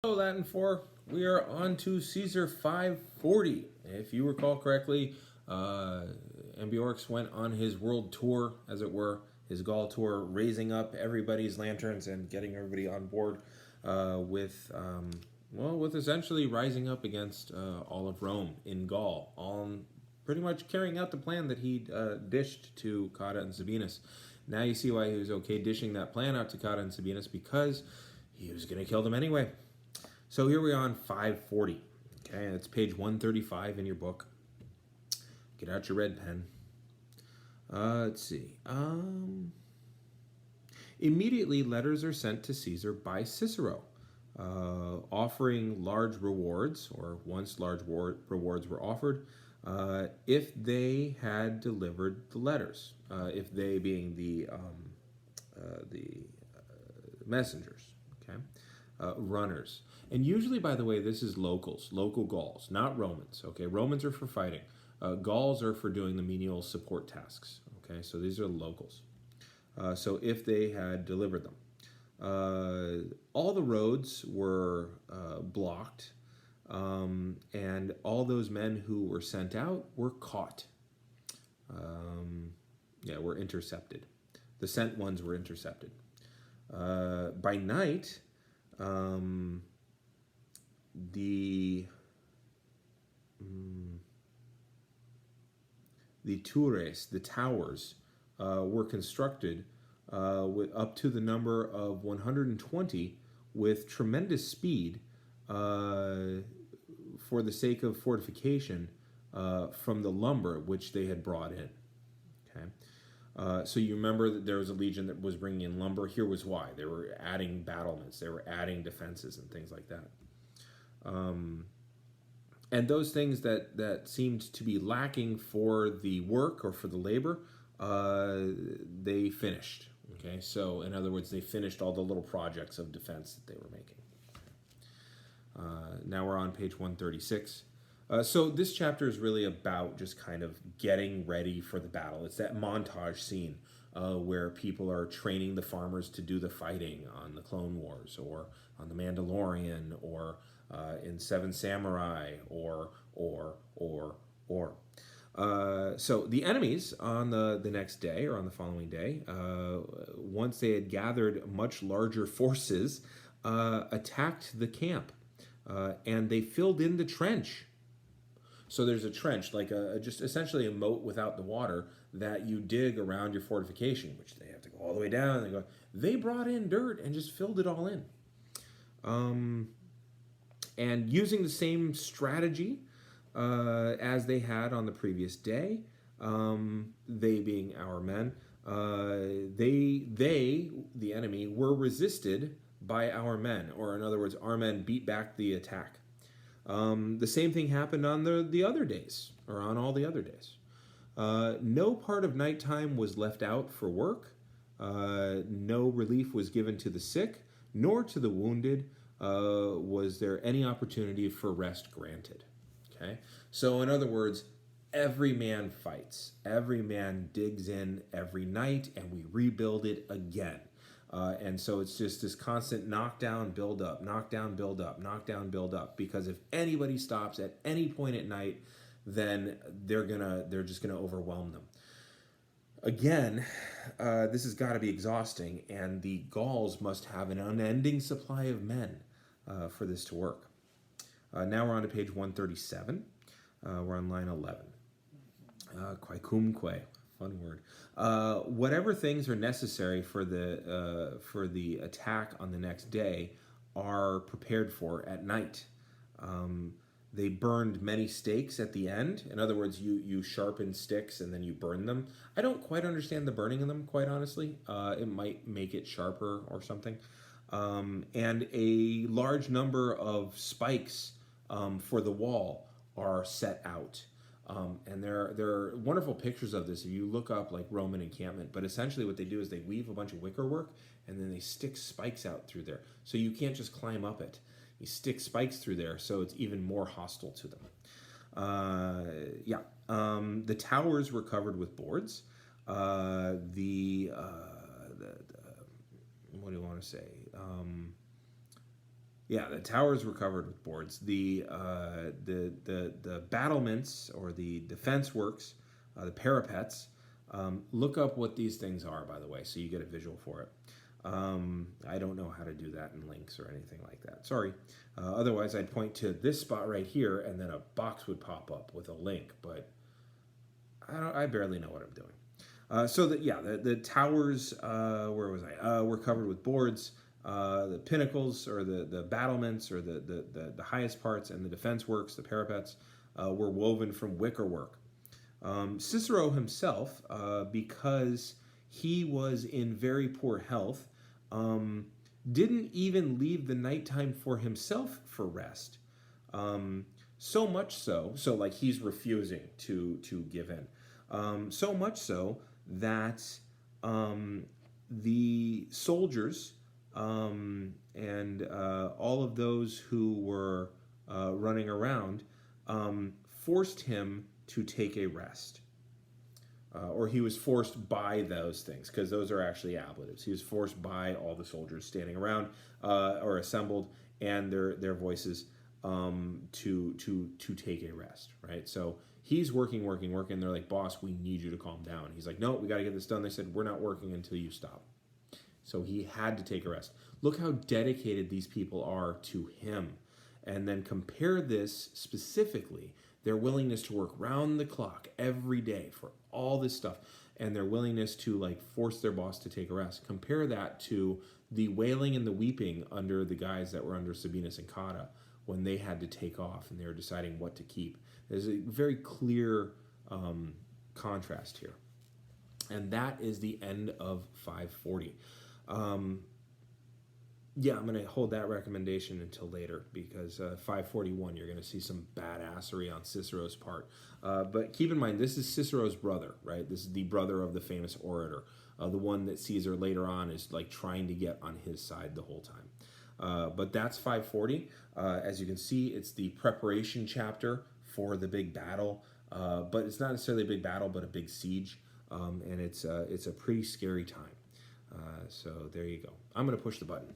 Hello, Latin 4. We are on to Caesar 540. If you recall correctly, Ambiorix went on his world tour, as it were, his Gaul tour, raising up everybody's lanterns and getting everybody on board with essentially rising up against all of Rome in Gaul, all pretty much carrying out the plan that he dished to Cotta and Sabinus. Now you see why he was okay dishing that plan out to Cotta and Sabinus, because he was going to kill them anyway. So here we are on 540. Okay, that's page 135 in your book. Get out your red pen. Let's see. Immediately, letters are sent to Caesar by Cicero, offering large rewards, or once large rewards were offered, if they had delivered the letters. If they being the messengers, okay, runners. And usually, by the way, this is local Gauls, not Romans. Okay, Romans are for fighting. Gauls are for doing the menial support tasks. Okay, so these are locals. So if they had delivered them, all the roads were blocked, and all those men who were sent out were caught. Were intercepted. The sent ones were intercepted. By night, the turres, the towers, were constructed with up to the number of 120 with tremendous speed for the sake of fortification from the lumber which they had brought in. Okay. So you remember that there was a legion that was bringing in lumber. Here was why. They were adding battlements. They were adding defenses and things like that. And those things that seemed to be lacking for the work or for the labor, they finished. Okay, so in other words, they finished all the little projects of defense that they were making. Now we're on page 136. So this chapter is really about just kind of getting ready for the battle. It's that montage scene where people are training the farmers to do the fighting on the Clone Wars, or on the Mandalorian, or in Seven Samurai, or. So the enemies on the next day, or on the following day, once they had gathered much larger forces, attacked the camp, and they filled in the trench. So there's a trench, like just essentially a moat without the water that you dig around your fortification, which they have to go all the way down. They brought in dirt and just filled it all in. And using the same strategy as they had on the previous day, they being our men, the enemy, were resisted by our men, or in other words, our men beat back the attack. The same thing happened on the other days, or on all the other days. No part of nighttime was left out for work. No relief was given to the sick, nor to the wounded was there any opportunity for rest granted. Okay? So in other words, every man fights. Every man digs in every night, and we rebuild it again. And so it's just this constant knockdown, build up, knockdown, build up, knockdown, build up. Because if anybody stops at any point at night, then they're just gonna overwhelm them. Again, this has got to be exhausting, and the Gauls must have an unending supply of men for this to work. Now we're on to page 137. We're on line 11. Quaecumque. Fun word. Whatever things are necessary for the attack on the next day are prepared for at night. They burned many stakes at the end. In other words, you sharpen sticks and then you burn them. I don't quite understand the burning of them, quite honestly. It might make it sharper or something. And a large number of spikes for the wall are set out. And there are wonderful pictures of this if you look up like Roman encampment. But essentially what they do is they weave a bunch of wicker work and then they stick spikes out through there. So you can't just climb up it. You stick spikes through there so it's even more hostile to them. The towers were covered with boards. What do you want to say? Yeah, the towers were covered with boards. The battlements or the defense works, the parapets. Look up what these things are, by the way, so you get a visual for it. I don't know how to do that in links or anything like that. Sorry. Otherwise, I'd point to this spot right here, and then a box would pop up with a link. But I barely know what I'm doing. The towers. Where was I? Were covered with boards. The pinnacles or the battlements or the highest parts and the defense works, the parapets, were woven from wicker work. Cicero himself, because he was in very poor health, didn't even leave the nighttime for himself for rest. So much so like he's refusing to give in. So much so that the soldiers and all of those who were running around forced him to take a rest. Or he was forced by those things, because those are actually ablatives. He was forced by all the soldiers standing around or assembled and their voices to take a rest, right? So he's working. They're like, boss, we need you to calm down. He's like, no, we got to get this done. They said, we're not working until you stop. So he had to take a rest. Look how dedicated these people are to him. And then compare this specifically, their willingness to work round the clock every day for all this stuff, and their willingness to like force their boss to take a rest. Compare that to the wailing and the weeping under the guys that were under Sabinus and Cotta when they had to take off and they were deciding what to keep. There's a very clear contrast here. And that is the end of 540. I'm going to hold that recommendation until later, because 541, you're going to see some badassery on Cicero's part. But keep in mind, this is Cicero's brother, right? This is the brother of the famous orator, the one that Caesar later on is like trying to get on his side the whole time. But that's 540. As you can see, it's the preparation chapter for the big battle. But it's not necessarily a big battle, but a big siege. And it's a pretty scary time. So there you go. I'm going to push the button.